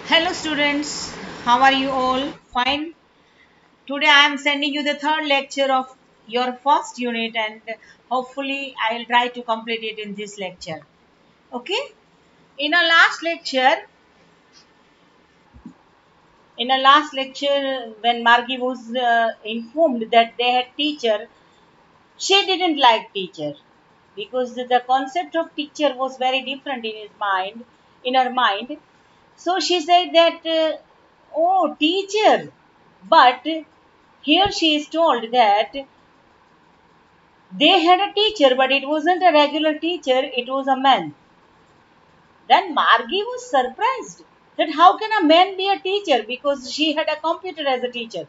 Hello students, how are you all? Fine. Today I am sending you the third lecture of your first unit and hopefully I will try to complete it in this lecture. Okay? In our last lecture, when Margie was informed that they had teacher, she didn't like teacher because the concept of teacher was very different in her mind. So she said that, oh, teacher. But here she is told that they had a teacher, but it wasn't a regular teacher, it was a man. Then Margie was surprised that how can a man be a teacher because she had a computer as a teacher.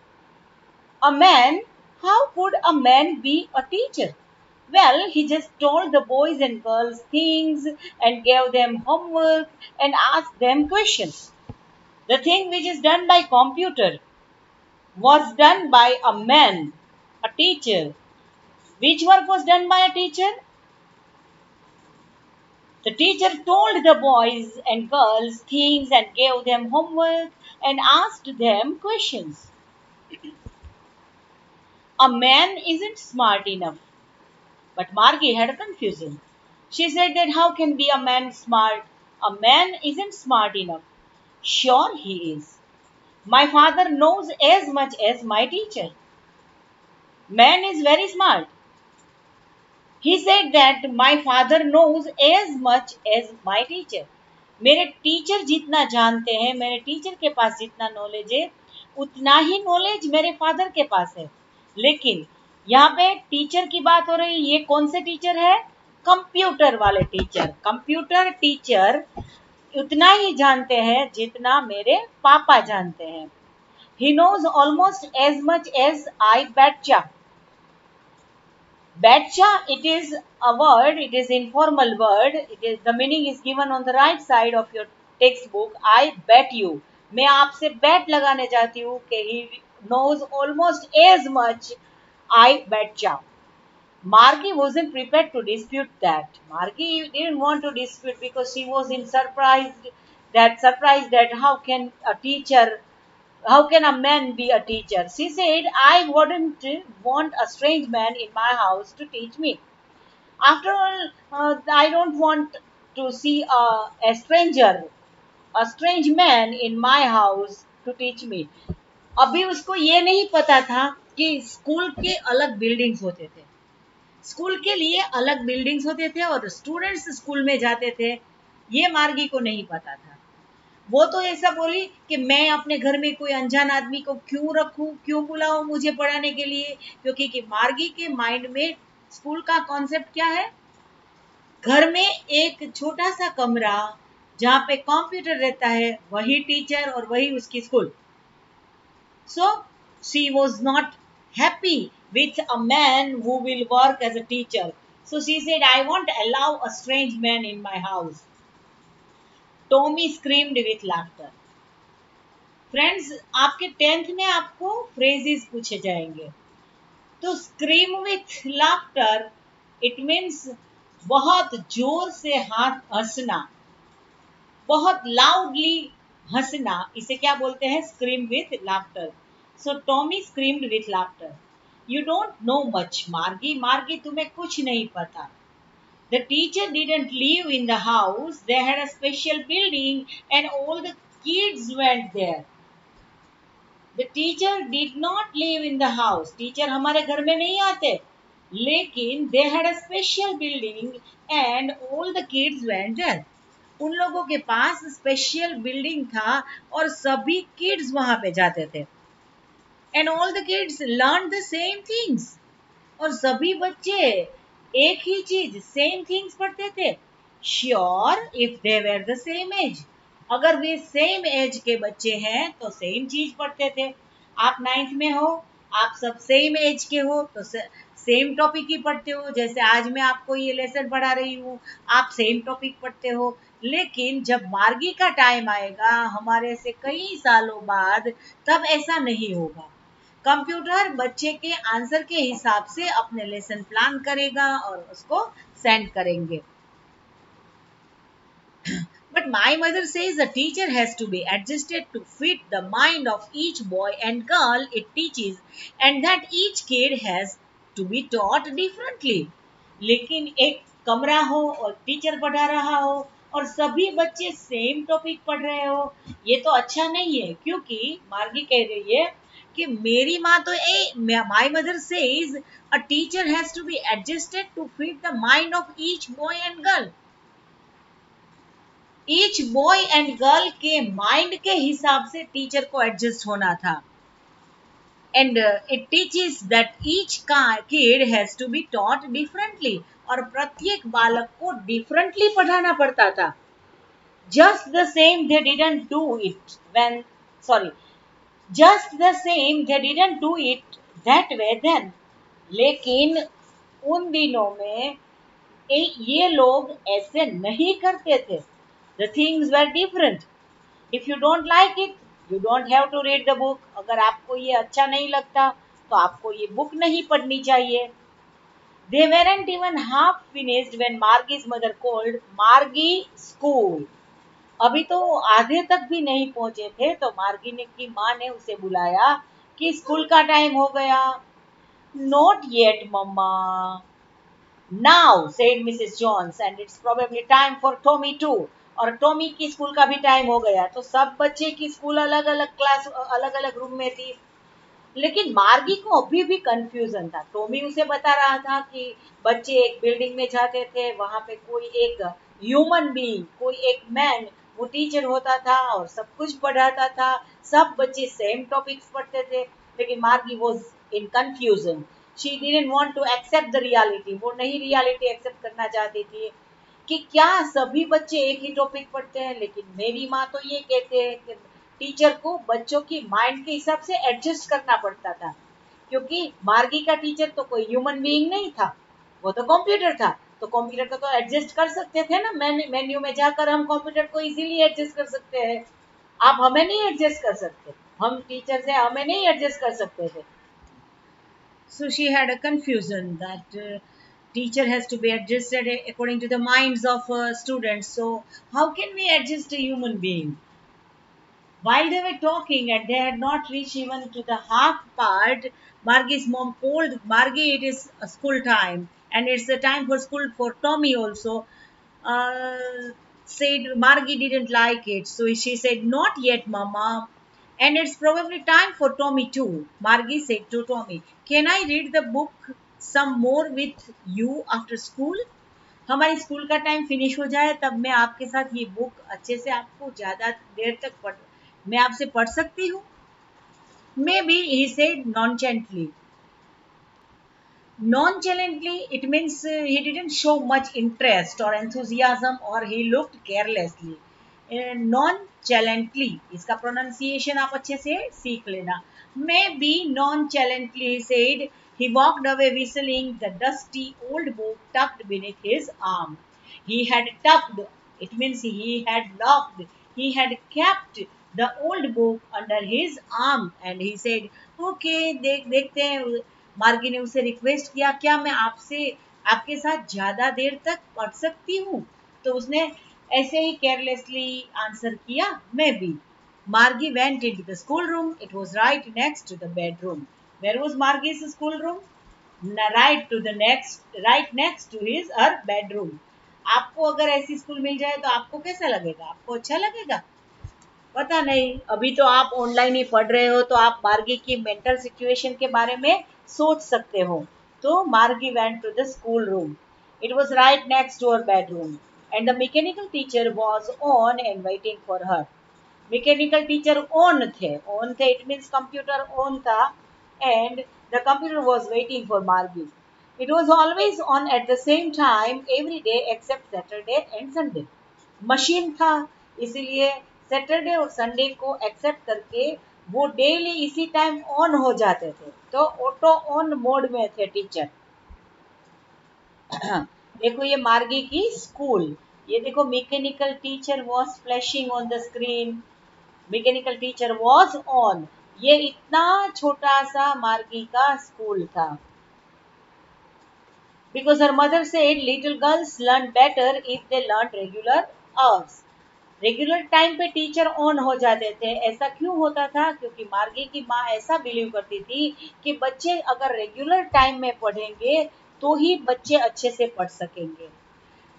A man? How could a man be a teacher? Well, he just told the boys and girls things and gave them homework and asked them questions. The thing which is done by computer was done by a man, a teacher. Which work was done by a teacher? The teacher told the boys and girls things and gave them homework and asked them questions. A man isn't smart enough. But Margie had a confusion. She said that how can be a man smart? A man isn't smart enough. Sure he is. My father knows as much as my teacher. Man is very smart. He said that my father knows as much as my teacher. मेरे teacher जितना जानते हैं, मेरे teacher के पास जितना knowledge है, उतना ही knowledge मेरे फादर के पास है. लेकिन यहाँ पे टीचर की बात हो रही है. ये कौन से टीचर है? कंप्यूटर वाले टीचर. कंप्यूटर टीचर उतना ही जानते हैं जितना मेरे पापा जानते हैं. He knows almost as much as I betcha. Betcha, it is a word, it is informal word, it is the meaning is given on the right side of your textbook. I bet you. मैं आपसे bet लगाने चाहती हूँ कि he knows almost as much. I betcha. Margie wasn't prepared to dispute that. Margie didn't want to dispute because she was in surprised that how can a man be a teacher? She said, I wouldn't want a strange man in my house to teach me. After all, I don't want to see a strange man in my house to teach me. अभी उसको ये नहीं पता था कि school के अलग buildings होते थे. स्कूल के लिए अलग बिल्डिंग्स होते थे और स्टूडेंट्स स्कूल में जाते थे. ये मार्गी को नहीं पता था. वो तो ऐसा बोली कि मैं अपने घर में कोई अनजान आदमी को क्यों रखूं, क्यों बुलाऊं मुझे पढ़ाने के लिए, क्योंकि कि मार्गी के माइंड में स्कूल का कॉन्सेप्ट क्या है? घर में एक छोटा सा कमरा जहाँ पे कंप्यूटर रहता है, वही टीचर और वही उसकी school. So she was not happy with a man who will work as a teacher. So she said, I won't allow a strange man in my house. Tommy screamed with laughter. Friends, आपके 10th में आपको phrases पूछे जाएंगे. तो scream with laughter, it means बहुत जोर से हाथ हंसना, बहुत लाउडली हंसना. इसे क्या बोलते हैं? Scream with laughter. So Tommy screamed with laughter. You don't know much मार्गी. मार्गी, तुम्हें कुछ नहीं पता. The teacher didn't live in the house. They had a special building and all the kids went there. The teacher did not live in the house. Teacher हमारे घर में नहीं आते. लेकिन they had a special building and all the kids went there. उन लोगों के पास special building था और सभी किड्स वहां पे जाते थे. And all the kids learned the same things. और सभी बच्चे एक ही चीज सेम थिंग्स पढ़ते थे. Sure if they were the same age. अगर वे सेम एज के बच्चे हैं तो सेम चीज पढ़ते थे. आप 9th में हो, आप सब सेम एज के हो तो सेम टॉपिक ही पढ़ते हो. जैसे आज मैं आपको ये लेसन पढ़ा रही हूँ, आप सेम टॉपिक पढ़ते हो. लेकिन जब मार्गी का टाइम आएगा हमारे से कई सालों बाद, तब ऐसा नहीं होगा. कंप्यूटर बच्चे के आंसर के हिसाब से अपने लेसन प्लान करेगा और उसको सेंड करेंगे. But my mother says the teacher has to be adjusted to fit the mind of each boy and girl it teaches, and that each kid has to be taught differently. लेकिन एक कमरा हो और teacher पढ़ा रहा हो और सभी बच्चे सेम टॉपिक पढ़ रहे हो, ये तो अच्छा नहीं है। क्योंकि मार्गी कह रही है कि मेरी माँ तो ए my mother says a teacher has to be adjusted to fit the mind of each boy and girl. Each boy and girl के माइंड के हिसाब से टीचर को एडजस्ट होना था। And it teaches that each kid has to be taught differently, और प्रत्येक बालक को डिफरेंटली पढ़ाना पड़ता था। Just the same they didn't do it when sorry just the same they didn't do it that way then. लेकिन उन दिनों में ये लोग ऐसे नहीं करते थे। The things were different. If you don't like it, you don't have to read the book. अगर आपको ये अच्छा नहीं लगता तो आपको ये बुक नहीं पढ़नी चाहिए। They weren't even half finished when Margie's mother called Margie school. अभी तो आधे तक भी नहीं पहुंचे थे तो मार्गी ने की माँ ने उसे बुलाया कि स्कूल का टाइम हो गया। Not yet, mamma. Now, said Mrs. Jones, and it's probably time for Tommy too. और टॉमी की स्कूल का भी टाइम हो गया। तो सब बच्चे की स्कूल अलग अलग क्लास अलग अलग रूम में थी। लेकिन मार्गी को अभी भी कंफ्यूजन था। टॉमी उसे बता रहा था कि बच्चे एक बिल्डिंग में जाते थे, वहां पे कोई एक ह्यूमन बीइंग, कोई एक मैन वो टीचर होता था और सब कुछ पढ़ाता था। सब बच्चे सेम टॉपिक्स पढ़ते थे। लेकिन Margie was in confusion. She didn't want to accept the reality. वो नहीं रियलिटी एक्सेप्ट करना चाहती थी कि क्या सभी बच्चे एक ही टॉपिक पढ़ते हैं। लेकिन मेरी माँ तो ये कहते हैं कि टीचर को बच्चों की माइंड के हिसाब से एडजस्ट करना पड़ता था। क्योंकि मार्गी का टीचर तो कोई ह्यूमन बीइंग नहीं था, वो तो कंप्यूटर था। तो कंप्यूटर को तो एडजस्ट कर सकते थे ना, मेन्यू में जाकर हम कंप्यूटर को इजीली एडजस्ट कर सकते हैं। आप हमें नहीं एडजस्ट कर सकते, हम टीचर से हमें नहीं एडजस्ट कर सकते थे। So she had a confusion that teacher has to be adjusted according to the minds of students. So how can we adjust a human being? While they were talking and they had not reached even to the half part, Margie's mom called Margie. It is a school time, and it's the time for school for Tommy also. Said Margie didn't like it, so she said, "Not yet, Mama." And it's probably time for Tommy too. Margie said to Tommy, "Can I read the book some more with you after school?" हमारी school का time finish हो जाए तब मैं आपके साथ ये book अच्छे से आपको ज्यादा देर तक पढ़ मैं आपसे पढ़ सकती हूँ। May be he said nonchalantly. Nonchalantly, it means he didn't show much interest or enthusiasm or he looked carelessly. Nonchalantly, इसका pronunciation आप अच्छे से सीख लेना। Maybe nonchalantly he said, he walked away whistling, the dusty old book tucked beneath his arm. He had tucked, it means he had locked, he had kept the old book under his arm and he said, okay, देखते हैं। मार्गी ने उसे request किया, क्या मैं आपसे आपके साथ ज्यादा देर तक पढ़ सकती हूँ? तो उसने ऐसे ही केयरलेसली आंसर किया, may be. Margie went into the school room. It was right next to the bedroom. Where was Margie's school room? Right next to his her bedroom. आपको अगर ऐसी स्कूल मिल जाए तो आपको कैसा लगेगा? आपको अच्छा लगेगा? पता नहीं। अभी तो आप ऑनलाइन ही पढ़ रहे हो तो आप मार्गी की मेंटल सिचुएशन के बारे में सोच सकते हो। तो Margie went to the school room. It was right next to her bedroom and the mechanical teacher was on and waiting for her. Mechanical teacher on थे इट मींस कंप्यूटर ऑन था and the computer was waiting for Margie. It was always on at the same time every day except Saturday and Sunday. Machine था, इसीलिए Saturday और Sunday को accept करके वो daily इसी time on हो जाते थे। तो ऑटो ऑन मोड में थे टीचर। देखो ये मार्गी की स्कूल। ये देखो mechanical teacher was flashing on the screen. Mechanical teacher was on. ये इतना छोटा सा मार्गी का स्कूल था। Because her mother said little girls learn better if they learn regular hours. Regular time पे टीचर ऑन हो जाते थे। ऐसा क्यों होता था? क्योंकि मार्गी की माँ ऐसा बिलीव करती थी कि बच्चे अगर रेगुलर टाइम में पढ़ेंगे तो ही बच्चे अच्छे से पढ़ सकेंगे।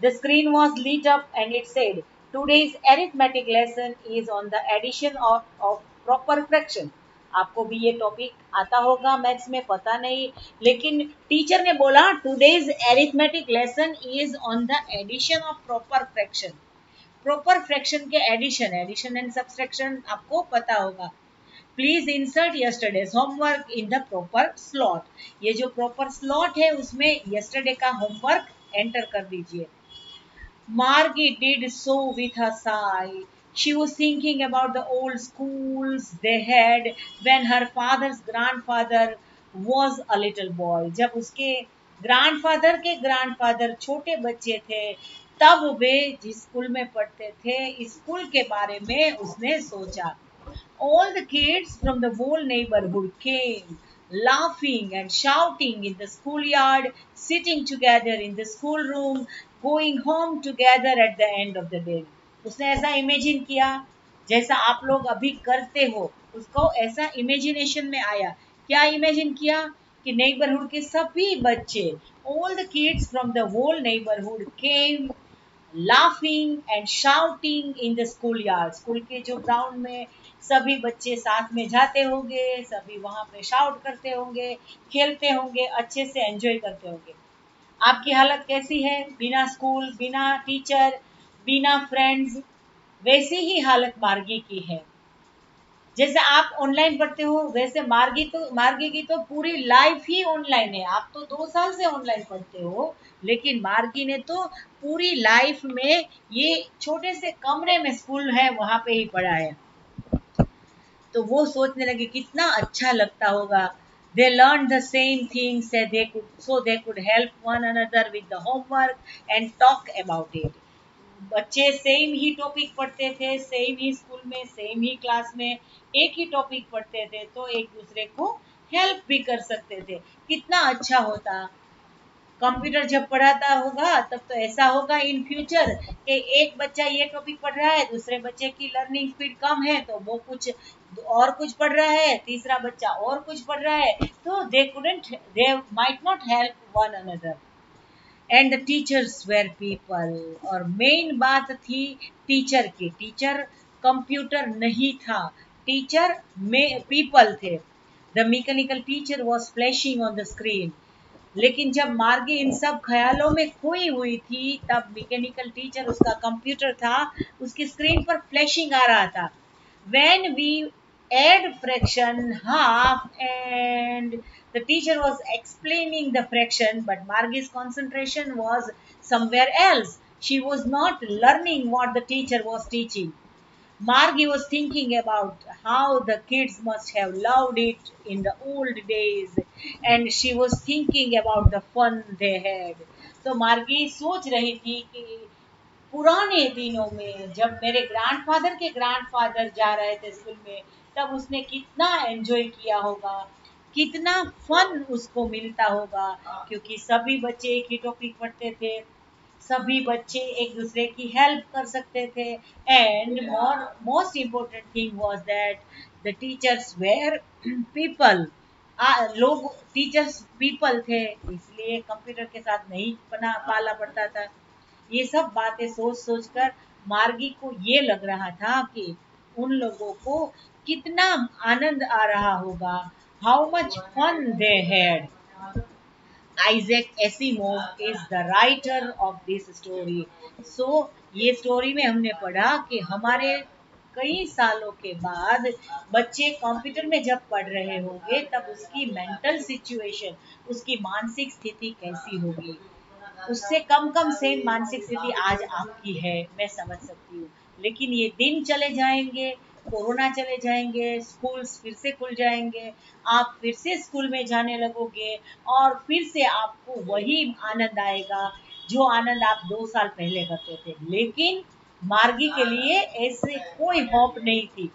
The screen was lit up and it said, Today's arithmetic lesson is on the addition of proper fraction. आपको भी ये टॉपिक आता होगा मैथ्स में, पता नहीं, लेकिन टीचर ने बोला today's arithmetic lesson is on the addition of proper fraction. Proper fraction के एडिशन, एडिशन एंड सब्सट्रैक्शन आपको पता होगा। Please insert yesterday's homework in the proper slot. ये जो प्रॉपर स्लॉट है उसमें यस्टरडे का होमवर्क एंटर कर दीजिए। Margie did so with a sigh. She was thinking about the old schools they had when her father's grandfather was a little boy. जब उसके grandfather के ग्रैंडफादर छोटे बच्चे थे तब वे जिस स्कूल में पढ़ते थे, इस स्कूल के बारे में उसने सोचा। All the kids from the whole neighborhood came, laughing and shouting in the schoolyard, sitting together in the schoolroom, going home together at the end of the day. उसने ऐसा इमेजिन किया जैसा आप लोग अभी करते हो, उसको ऐसा इमेजिनेशन में आया। क्या इमेजिन किया? कि नेबरहुड के सभी बच्चे, all the kids from the whole neighborhood came laughing and shouting in the school yard। School के जो ग्राउंड में सभी बच्चे साथ में जाते होंगे, सभी वहां पे शाउट करते होंगे, खेलते होंगे, अच्छे से एंजॉय करते होंगे। आपकी हालत कैसी है? बिना स्कूल, बिना टीचर, बिना फ्रेंड्स, वैसी ही हालत मार्गी की है। जैसे आप ऑनलाइन पढ़ते हो वैसे मार्गी की तो पूरी लाइफ ही ऑनलाइन है। आप तो 2 साल से ऑनलाइन पढ़ते हो, लेकिन मार्गी ने तो पूरी लाइफ में ये छोटे से कमरे में स्कूल है वहां पे ही पढ़ा है। तो वो सोचने लगे कितना अच्छा लगता होगा। They learn the same things, they could help one another with the homework and talk about it. बच्चे सेम ही टॉपिक पढ़ते थे, सेम ही स्कूल में, सेम ही क्लास में एक ही टॉपिक पढ़ते थे, तो एक दूसरे को हेल्प भी कर सकते थे। कितना अच्छा होता। कंप्यूटर जब पढ़ाता होगा तब तो ऐसा होगा इन फ्यूचर कि एक बच्चा ये टॉपिक पढ़ रहा है, दूसरे बच्चे की लर्निंग स्पीड कम है तो वो कुछ और कुछ पढ़ रहा है, तीसरा बच्चा और कुछ पढ़ रहा है, तो they might not help one another. And the teachers were people. और मेन बात थी टीचर की। टीचर कंप्यूटर नहीं था, टीचर में पीपल थे। The mechanical teacher was flashing on the screen. लेकिन जब मार्गी इन सब ख्यालों में खोई हुई थी तब मैकेनिकल टीचर, उसका कंप्यूटर था, उसकी स्क्रीन पर फ्लैशिंग आ रहा था। When we add fraction half, and the teacher was explaining the fraction, but Margie's concentration was somewhere else. She was not learning what the teacher was teaching. Margie was thinking about how the kids must have loved it in the old days, and she was thinking about the fun they had. तो मार्गी सोच रही थी कि पुराने दिनों में जब मेरे ग्रैंडफादर के ग्रैंडफादर जा रहे थे स्कूल में, तब उसने कितना एंजॉय किया होगा, कितना फन उसको मिलता होगा। क्योंकि सभी बच्चे एक ही टॉपिक पढ़ते थे, सभी बच्चे एक दूसरे की हेल्प कर सकते थे, and most important thing was that the teachers were people. लोग, टीचर्स पीपल थे, इसलिए कंप्यूटर के साथ नहीं पाला पड़ता था। ये सब बातें सोच सोच कर मार्गी को ये लग रहा था कि उन लोगों को कितना आनंद आ रहा होगा, how much fun they had. Isaac Asimov is the writer of this story. So ये स्टोरी में हमने पढ़ा कि हमारे कई सालों के बाद बच्चे कंप्यूटर में जब पढ़ रहे होंगे तब उसकी मेंटल सिचुएशन, उसकी मानसिक स्थिति कैसी होगी। उससे कम सेम मानसिक स्थिति आज आपकी है, मैं समझ सकती हूँ। लेकिन ये दिन चले जाएंगे, कोरोना चले जाएंगे, स्कूल्स फिर से खुल जाएंगे, आप फिर से स्कूल में जाने लगोगे और फिर से आपको वही आनंद आएगा जो आनंद आप 2 साल पहले करते थे। लेकिन मार्गी के लिए ऐसे कोई होप नहीं थी।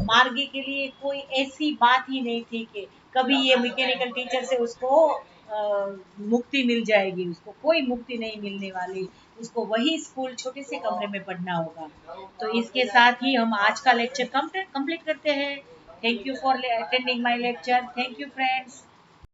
मार्गी के लिए कोई ऐसी बात ही नहीं थी कि कभी ये मैकेनिकल टीचर से उसको मुक्ति मिल जाएगी। उसको कोई मुक्ति नहीं मिलने वाली उसको वही स्कूल छोटे से कमरे में पढ़ना होगा। तो इसके साथ ही हम आज का लेक्चर कंप्लीट करते हैं। Thank you for attending my lecture. Thank you friends.